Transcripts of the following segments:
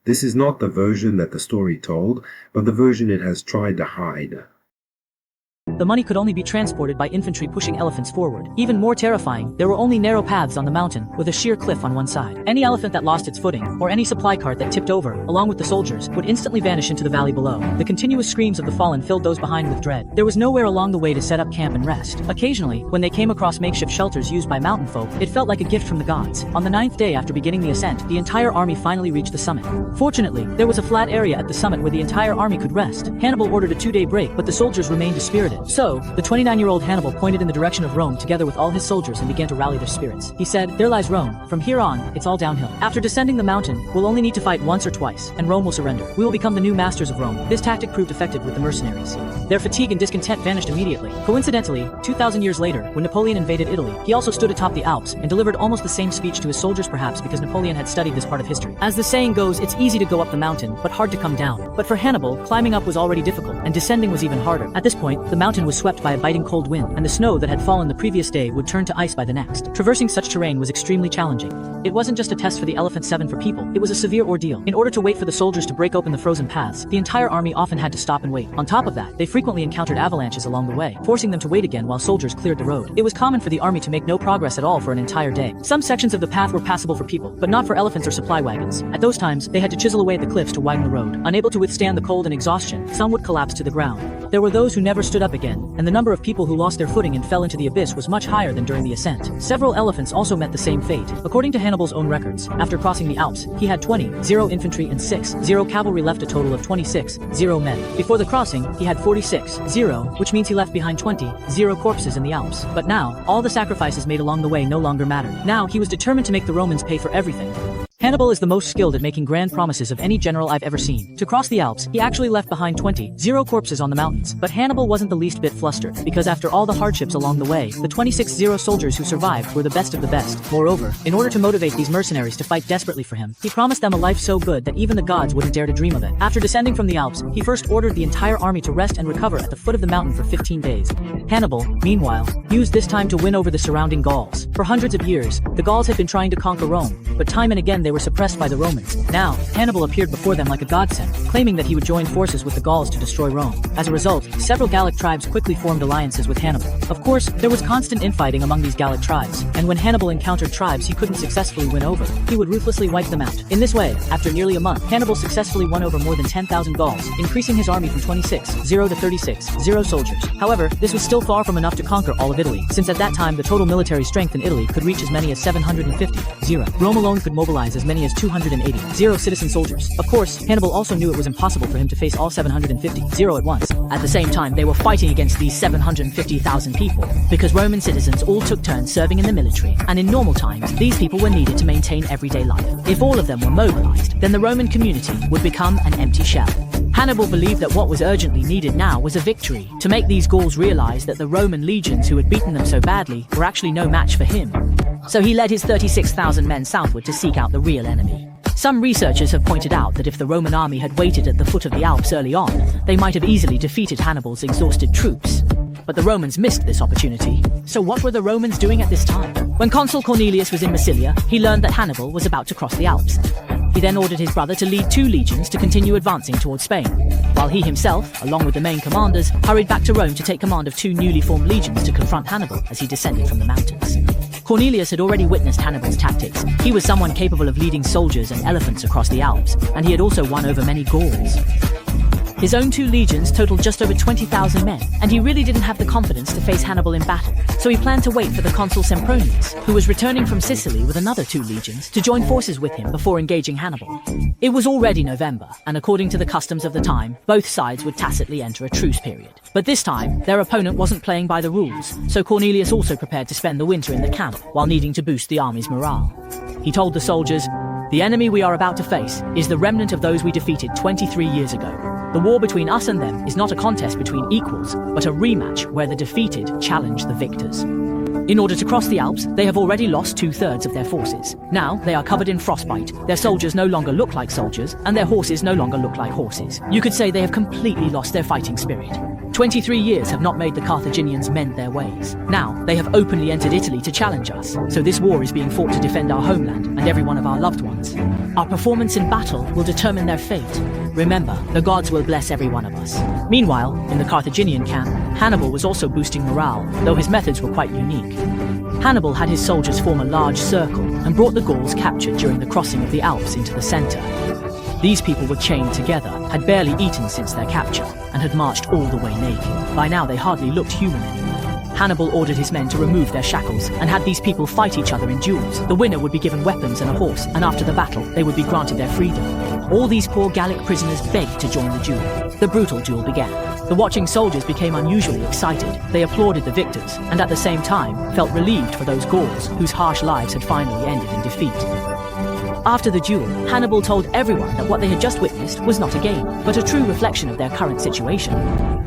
This is not the version that the story told, but the version it has tried to hide. The money could only be transported by infantry pushing elephants forward. Even more terrifying, there were only narrow paths on the mountain, with a sheer cliff on one side. Any elephant that lost its footing, or any supply cart that tipped over, along with the soldiers, would instantly vanish into the valley below. The continuous screams of the fallen filled those behind with dread. There was nowhere along the way to set up camp and rest. Occasionally, when they came across makeshift shelters used by mountain folk, it felt like a gift from the gods. On the 9th day after beginning the ascent, the entire army finally reached the summit. Fortunately, there was a flat area at the summit where the entire army could rest. Hannibal ordered a 2-day break, but the soldiers remained dispirited. So, the 29-year-old Hannibal pointed in the direction of Rome together with all his soldiers and began to rally their spirits. He said, "There lies Rome. From here on, it's all downhill. After descending the mountain, we'll only need to fight once or twice, and Rome will surrender. We will become the new masters of Rome." This tactic proved effective with the mercenaries. Their fatigue and discontent vanished immediately. Coincidentally, 2,000 years later, when Napoleon invaded Italy, he also stood atop the Alps and delivered almost the same speech to his soldiers, perhaps because Napoleon had studied this part of history. As the saying goes, it's easy to go up the mountain, but hard to come down. But for Hannibal, climbing up was already difficult, and descending was even harder. At this point, the mountain was swept by a biting cold wind, and the snow that had fallen the previous day would turn to ice by the next. Traversing such terrain was extremely challenging. It wasn't just a test for the Elephant 7 for people, it was a severe ordeal. In order to wait for the soldiers to break open the frozen paths, the entire army often had to stop and wait. On top of that, they frequently encountered avalanches along the way, forcing them to wait again while soldiers cleared the road. It was common for the army to make no progress at all for an entire day. Some sections of the path were passable for people, but not for elephants or supply wagons. At those times, they had to chisel away at the cliffs to widen the road. Unable to withstand the cold and exhaustion, some would collapse to the ground. There were those who never stood up again, and the number of people who lost their footing and fell into the abyss was much higher than during the ascent. Several elephants also met the same fate. According to Hannibal's own records, after crossing the Alps, he had 0 infantry and 0 cavalry, left a total of 0 men. Before the crossing, he had 0, which means he left behind 0 corpses in the Alps. But now, all the sacrifices made along the way no longer mattered. Now, he was determined to make the Romans pay for everything. Hannibal is the most skilled at making grand promises of any general I've ever seen. To cross the Alps, he actually left behind 0 corpses on the mountains. But Hannibal wasn't the least bit flustered, because after all the hardships along the way, the 0 soldiers who survived were the best of the best. Moreover, in order to motivate these mercenaries to fight desperately for him, he promised them a life so good that even the gods wouldn't dare to dream of it. After descending from the Alps, he first ordered the entire army to rest and recover at the foot of the mountain for 15 days. Hannibal, meanwhile, used this time to win over the surrounding Gauls. For hundreds of years, the Gauls had been trying to conquer Rome, but time and again they were suppressed by the Romans. Now, Hannibal appeared before them like a godsend, claiming that he would join forces with the Gauls to destroy Rome. As a result, several Gallic tribes quickly formed alliances with Hannibal. Of course, there was constant infighting among these Gallic tribes, and when Hannibal encountered tribes he couldn't successfully win over, he would ruthlessly wipe them out. In this way, after nearly a month, Hannibal successfully won over more than 10,000 Gauls, increasing his army from 0 to 0 soldiers. However, this was still far from enough to conquer all of Italy, since at that time the total military strength in Italy could reach as many as 750. Rome alone could mobilize as many as 280 citizen soldiers. Of course, Hannibal also knew it was impossible for him to face all 750 at once. At the same time, they were fighting against these 750,000 people, because Roman citizens all took turns serving in the military, and in normal times, these people were needed to maintain everyday life. If all of them were mobilized, then the Roman community would become an empty shell. Hannibal believed that what was urgently needed now was a victory, to make these Gauls realize that the Roman legions who had beaten them so badly were actually no match for him. So he led his 36,000 men southward to seek out the real enemy. Some researchers have pointed out that if the Roman army had waited at the foot of the Alps early on, they might have easily defeated Hannibal's exhausted troops. But the Romans missed this opportunity. So what were the Romans doing at this time? When Consul Cornelius was in Massilia, he learned that Hannibal was about to cross the Alps. He then ordered his brother to lead 2 legions to continue advancing towards Spain, while he himself, along with the main commanders, hurried back to Rome to take command of 2 newly formed legions to confront Hannibal as he descended from the mountains. Cornelius had already witnessed Hannibal's tactics. He was someone capable of leading soldiers and elephants across the Alps, and he had also won over many Gauls. His own 2 legions totaled just over 20,000 men, and he really didn't have the confidence to face Hannibal in battle, so he planned to wait for the consul Sempronius, who was returning from Sicily with another 2 legions, to join forces with him before engaging Hannibal. It was already November, and according to the customs of the time, both sides would tacitly enter a truce period. But this time, their opponent wasn't playing by the rules, so Cornelius also prepared to spend the winter in the camp, while needing to boost the army's morale. He told the soldiers, "The enemy we are about to face is the remnant of those we defeated 23 years ago. The war between us and them is not a contest between equals, but a rematch where the defeated challenge the victors. In order to cross the Alps, they have already lost 2/3 of their forces. Now, they are covered in frostbite, their soldiers no longer look like soldiers, and their horses no longer look like horses. You could say they have completely lost their fighting spirit. 23 years have not made the Carthaginians mend their ways. Now, they have openly entered Italy to challenge us, so this war is being fought to defend our homeland and every one of our loved ones. Our performance in battle will determine their fate. Remember, the gods will bless every one of us. Meanwhile, in the Carthaginian camp, Hannibal was also boosting morale, though his methods were quite unique. Hannibal had his soldiers form a large circle and brought the Gauls captured during the crossing of the Alps into the center. These people were chained together, had barely eaten since their capture, and had marched all the way naked. By now they hardly looked human anymore. Hannibal ordered his men to remove their shackles and had these people fight each other in duels. The winner would be given weapons and a horse, and after the battle, they would be granted their freedom. All these poor Gallic prisoners begged to join the duel. The brutal duel began. The watching soldiers became unusually excited. They applauded the victors, and at the same time, felt relieved for those Gauls whose harsh lives had finally ended in defeat. After the duel, Hannibal told everyone that what they had just witnessed was not a game, but a true reflection of their current situation.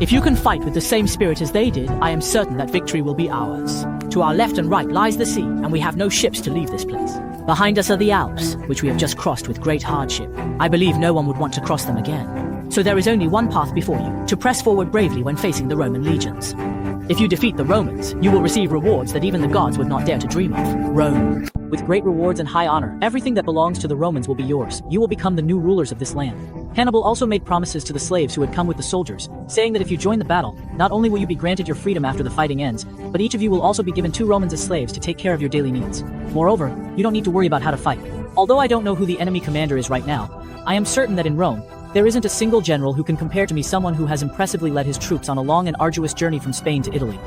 If you can fight with the same spirit as they did, I am certain that victory will be ours. To our left and right lies the sea, and we have no ships to leave this place. Behind us are the Alps, which we have just crossed with great hardship. I believe no one would want to cross them again. So there is only one path before you, to press forward bravely when facing the Roman legions. If you defeat the Romans, you will receive rewards that even the gods would not dare to dream of. Rome. With great rewards and high honor, everything that belongs to the Romans will be yours. You will become the new rulers of this land. Hannibal also made promises to the slaves who had come with the soldiers, saying that if you join the battle, not only will you be granted your freedom after the fighting ends, but each of you will also be given 2 Romans as slaves to take care of your daily needs. Moreover, you don't need to worry about how to fight. Although I don't know who the enemy commander is right now, I am certain that in Rome, there isn't a single general who can compare to me, someone who has impressively led his troops on a long and arduous journey from Spain to Italy.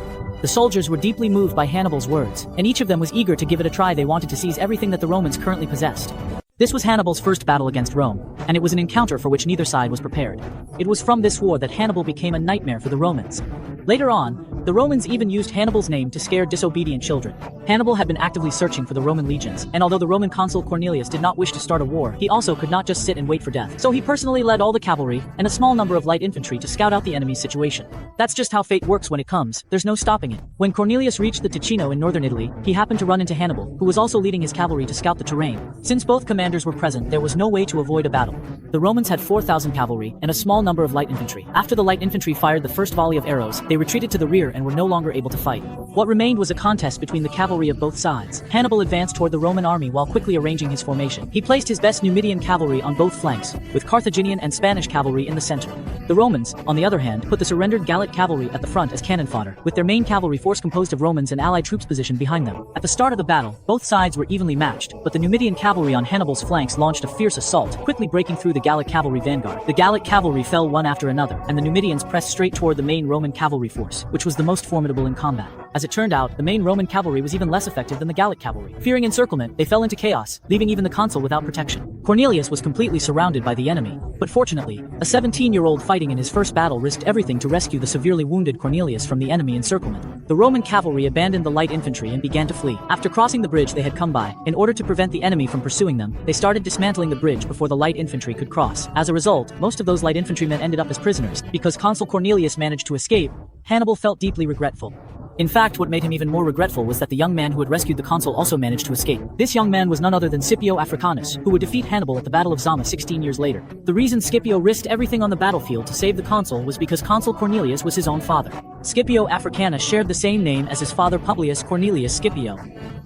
The soldiers were deeply moved by Hannibal's words, and each of them was eager to give it a try. They wanted to seize everything that the Romans currently possessed. This was Hannibal's first battle against Rome, and it was an encounter for which neither side was prepared. It was from this war that Hannibal became a nightmare for the Romans. Later on, the Romans even used Hannibal's name to scare disobedient children. Hannibal had been actively searching for the Roman legions, and although the Roman consul Cornelius did not wish to start a war, he also could not just sit and wait for death. So he personally led all the cavalry and a small number of light infantry to scout out the enemy's situation. That's just how fate works when it comes. There's no stopping it. When Cornelius reached the Ticino in northern Italy, he happened to run into Hannibal, who was also leading his cavalry to scout the terrain. Since both commanders were present, there was no way to avoid a battle. The Romans had 4,000 cavalry and a small number of light infantry. After the light infantry fired the first volley of arrows, they retreated to the rear and were no longer able to fight. What remained was a contest between the cavalry of both sides. Hannibal advanced toward the Roman army while quickly arranging his formation. He placed his best Numidian cavalry on both flanks, with Carthaginian and Spanish cavalry in the center. The Romans, on the other hand, put the surrendered Gallic cavalry at the front as cannon fodder, with their main cavalry force composed of Romans and allied troops positioned behind them. At the start of the battle, both sides were evenly matched, but the Numidian cavalry on Hannibal's flanks launched a fierce assault, quickly breaking through the Gallic cavalry vanguard. The Gallic cavalry fell one after another, and the Numidians pressed straight toward the main Roman cavalry force, which was the most formidable in combat. As it turned out, the main Roman cavalry was even less effective than the Gallic cavalry. Fearing encirclement, they fell into chaos, leaving even the consul without protection. Cornelius was completely surrounded by the enemy, but fortunately, a 17-year-old fighting in his first battle risked everything to rescue the severely wounded Cornelius from the enemy encirclement. The Roman cavalry abandoned the light infantry and began to flee. After crossing the bridge they had come by, in order to prevent the enemy from pursuing them, they started dismantling the bridge before the light infantry could cross. As a result, most of those light infantrymen ended up as prisoners. Because Consul Cornelius managed to escape, Hannibal felt deeply regretful. In fact, what made him even more regretful was that the young man who had rescued the consul also managed to escape. This young man was none other than Scipio Africanus, who would defeat Hannibal at the Battle of Zama 16 years later. The reason Scipio risked everything on the battlefield to save the consul was because Consul Cornelius was his own father. Scipio Africanus shared the same name as his father Publius Cornelius Scipio.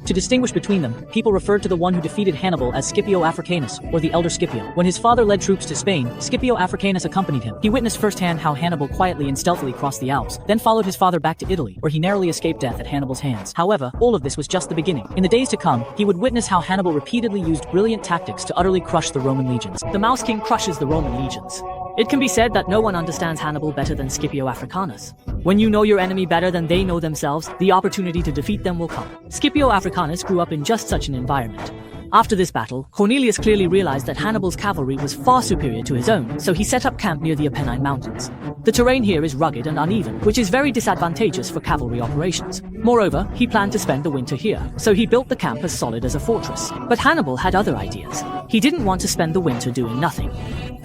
To distinguish between them, people referred to the one who defeated Hannibal as Scipio Africanus, or the elder Scipio. When his father led troops to Spain, Scipio Africanus accompanied him. He witnessed firsthand how Hannibal quietly and stealthily crossed the Alps, then followed his father back to Italy, where he narrowly escaped death at Hannibal's hands. However, all of this was just the beginning. In the days to come, he would witness how Hannibal repeatedly used brilliant tactics to utterly crush the Roman legions. The Mouse King crushes the Roman legions. It can be said that no one understands Hannibal better than Scipio Africanus. When you know your enemy better than they know themselves, the opportunity to defeat them will come. Scipio Africanus grew up in just such an environment. After this battle, Cornelius clearly realized that Hannibal's cavalry was far superior to his own, so he set up camp near the Apennine Mountains. The terrain here is rugged and uneven, which is very disadvantageous for cavalry operations. Moreover, he planned to spend the winter here, so he built the camp as solid as a fortress. But Hannibal had other ideas. He didn't want to spend the winter doing nothing.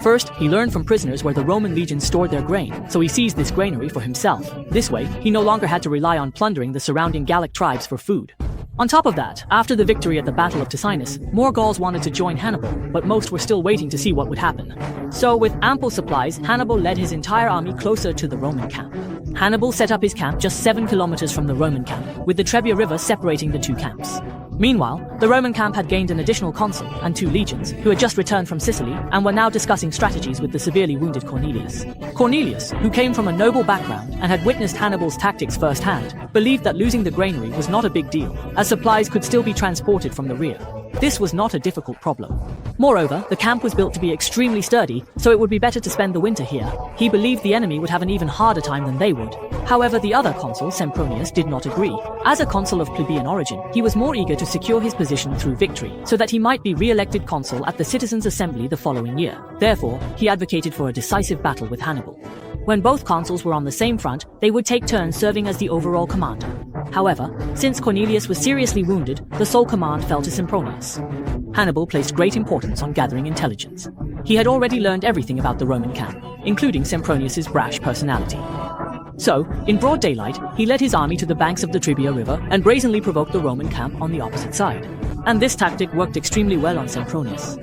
First, he learned from prisoners where the Roman legions stored their grain, so he seized this granary for himself. This way, he no longer had to rely on plundering the surrounding Gallic tribes for food. On top of that, after the victory at the Battle of Ticinus, more Gauls wanted to join Hannibal, but most were still waiting to see what would happen. So, with ample supplies, Hannibal led his entire army closer to the Roman camp. Hannibal set up his camp just 7 kilometers from the Roman camp, with the Trebia River separating the two camps. Meanwhile, the Roman camp had gained an additional consul and 2 legions, who had just returned from Sicily and were now discussing strategies with the severely wounded Cornelius. Cornelius, who came from a noble background and had witnessed Hannibal's tactics firsthand, believed that losing the granary was not a big deal, as supplies could still be transported from the rear. This was not a difficult problem. Moreover, the camp was built to be extremely sturdy, so it would be better to spend the winter here. He believed the enemy would have an even harder time than they would. However, the other consul, Sempronius, did not agree. As a consul of plebeian origin, he was more eager to secure his position through victory, so that he might be re-elected consul at the Citizens' Assembly the following year. Therefore, he advocated for a decisive battle with Hannibal. When both consuls were on the same front, they would take turns serving as the overall commander. However, since Cornelius was seriously wounded, the sole command fell to Sempronius. Hannibal placed great importance on gathering intelligence. He had already learned everything about the Roman camp, including Sempronius's brash personality. So, in broad daylight, he led his army to the banks of the Trebia River and brazenly provoked the Roman camp on the opposite side. And this tactic worked extremely well on Sempronius.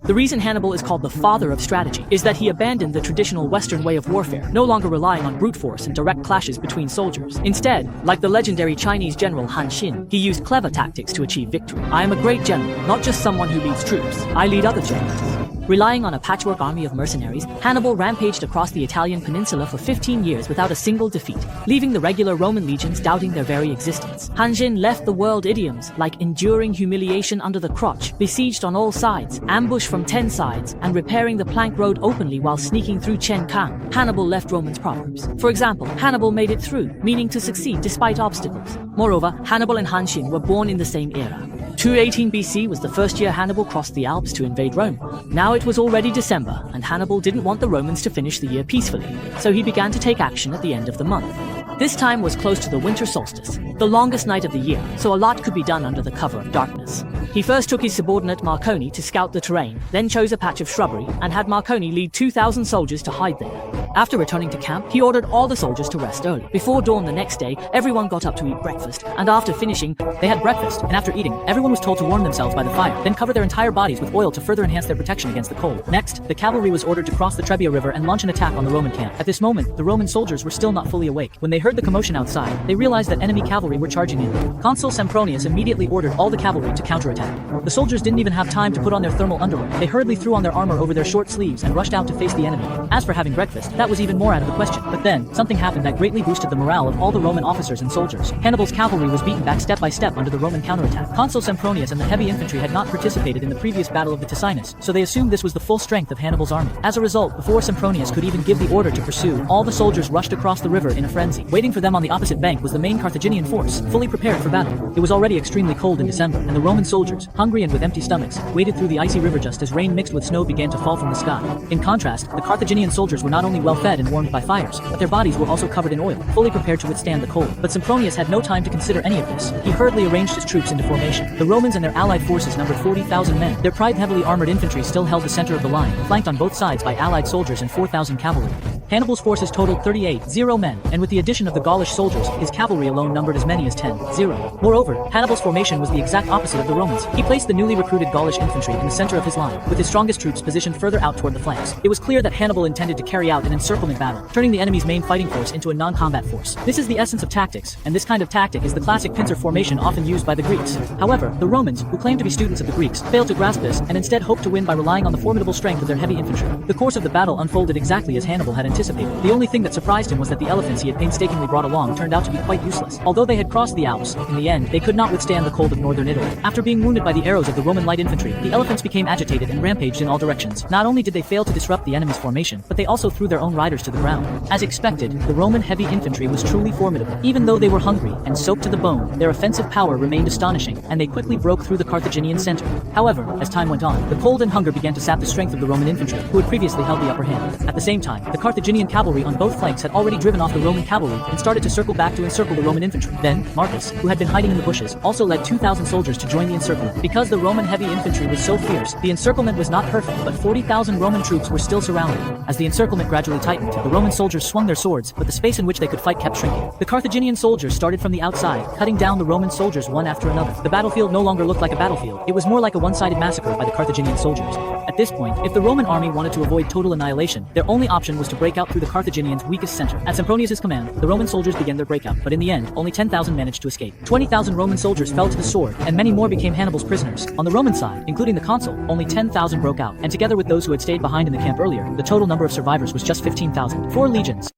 The reason Hannibal is called the father of strategy is that he abandoned the traditional Western way of warfare, no longer relying on brute force and direct clashes between soldiers. Instead, like the legendary Chinese general Han Xin, he used clever tactics to achieve victory. I am a great general, not just someone who leads troops. I lead other generals. Relying on a patchwork army of mercenaries, Hannibal rampaged across the Italian peninsula for 15 years without a single defeat, leaving the regular Roman legions doubting their very existence. Han Xin left the world idioms like enduring humiliation under the crotch, besieged on all sides, ambush from 10 sides, and repairing the plank road openly while sneaking through Chen Kang. Hannibal left Romans proverbs. For example, Hannibal made it through, meaning to succeed despite obstacles. Moreover, Hannibal and Han Xin were born in the same era. 218 BC was the first year Hannibal crossed the Alps to invade Rome. Now it was already December, and Hannibal didn't want the Romans to finish the year peacefully, so he began to take action at the end of the month. This time was close to the winter solstice, the longest night of the year, so a lot could be done under the cover of darkness. He first took his subordinate Marconi to scout the terrain, then chose a patch of shrubbery and had Marconi lead 2,000 soldiers to hide there. After returning to camp, he ordered all the soldiers to rest early. Before dawn the next day, everyone got up to eat breakfast, and after finishing, they had breakfast, and after eating, everyone was told to warm themselves by the fire, then cover their entire bodies with oil to further enhance their protection against the cold. Next, the cavalry was ordered to cross the Trebia River and launch an attack on the Roman camp. At this moment, the Roman soldiers were still not fully awake. When they heard the commotion outside, they realized that enemy cavalry were charging in. Consul Sempronius immediately ordered all the cavalry to counterattack. The soldiers didn't even have time to put on their thermal underwear. They hurriedly threw on their armor over their short sleeves and rushed out to face the enemy. As for having breakfast, that was even more out of the question. But then, something happened that greatly boosted the morale of all the Roman officers and soldiers. Hannibal's cavalry was beaten back step by step under the Roman counterattack. Consul Sempronius and the heavy infantry had not participated in the previous battle of the Ticinus, so they assumed this was the full strength of Hannibal's army. As a result, before Sempronius could even give the order to pursue, all the soldiers rushed across the river in a frenzy. Waiting for them on the opposite bank was the main Carthaginian force, fully prepared for battle. It was already extremely cold in December, and the Roman soldiers, hungry and with empty stomachs, waded through the icy river just as rain mixed with snow began to fall from the sky. In contrast, the Carthaginian soldiers were not only well fed and warmed by fires, but their bodies were also covered in oil, fully prepared to withstand the cold. But Sempronius had no time to consider any of this. He hurriedly arranged his troops into formation. The Romans and their allied forces numbered 40,000 men. Their pride heavily armored infantry still held the center of the line, flanked on both sides by allied soldiers and 4,000 cavalry. Hannibal's forces totaled 38,000 men, and with the addition of the Gaulish soldiers, his cavalry alone numbered as many as 10,000. Moreover, Hannibal's formation was the exact opposite of the Romans. He placed the newly recruited Gaulish infantry in the center of his line, with his strongest troops positioned further out toward the flanks. It was clear that Hannibal intended to carry out an encirclement battle, turning the enemy's main fighting force into a non-combat force. This is the essence of tactics, and this kind of tactic is the classic pincer formation often used by the Greeks. However, the Romans, who claimed to be students of the Greeks, failed to grasp this and instead hoped to win by relying on the formidable strength of their heavy infantry. The course of the battle unfolded exactly as Hannibal had anticipated. The only thing that surprised him was that the elephants he had painstakingly brought along turned out to be quite useless. Although they had crossed the Alps, in the end, they could not withstand the cold of northern Italy. After being wounded by the arrows of the Roman light infantry, the elephants became agitated and rampaged in all directions. Not only did they fail to disrupt the enemy's formation, but they also threw their own riders to the ground. As expected, the Roman heavy infantry was truly formidable. Even though they were hungry and soaked to the bone, their offensive power remained astonishing, and they quickly broke through the Carthaginian center. However, as time went on, the cold and hunger began to sap the strength of the Roman infantry, who had previously held the upper hand. At the same time, the Carthaginian cavalry on both flanks had already driven off the Roman cavalry and started to circle back to encircle the Roman infantry. Then, Marcus, who had been hiding in the bushes, also led 2,000 soldiers to join the encirclement. Because the Roman heavy infantry was so fierce, the encirclement was not perfect, but 40,000 Roman troops were still surrounded. As the encirclement gradually tightened, the Roman soldiers swung their swords, but the space in which they could fight kept shrinking. The Carthaginian soldiers started from the outside, cutting down the Roman soldiers one after another. The battlefield no longer looked like a battlefield. It was more like a one-sided massacre by the Carthaginian soldiers. At this point, if the Roman army wanted to avoid total annihilation, their only option was to break out through the Carthaginians' weakest center. At Sempronius' command, the Roman soldiers began their breakout, but in the end, only 10,000 managed to escape. 20,000 Roman soldiers fell to the sword, and many more became Hannibal's prisoners. On the Roman side, including the consul, only 10,000 broke out, and together with those who had stayed behind in the camp earlier, the total number of survivors was just 15,000. 4 legions.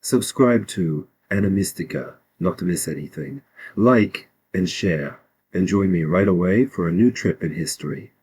Subscribe to Animystika not to miss anything. Like and share, and join me right away for a new trip in history.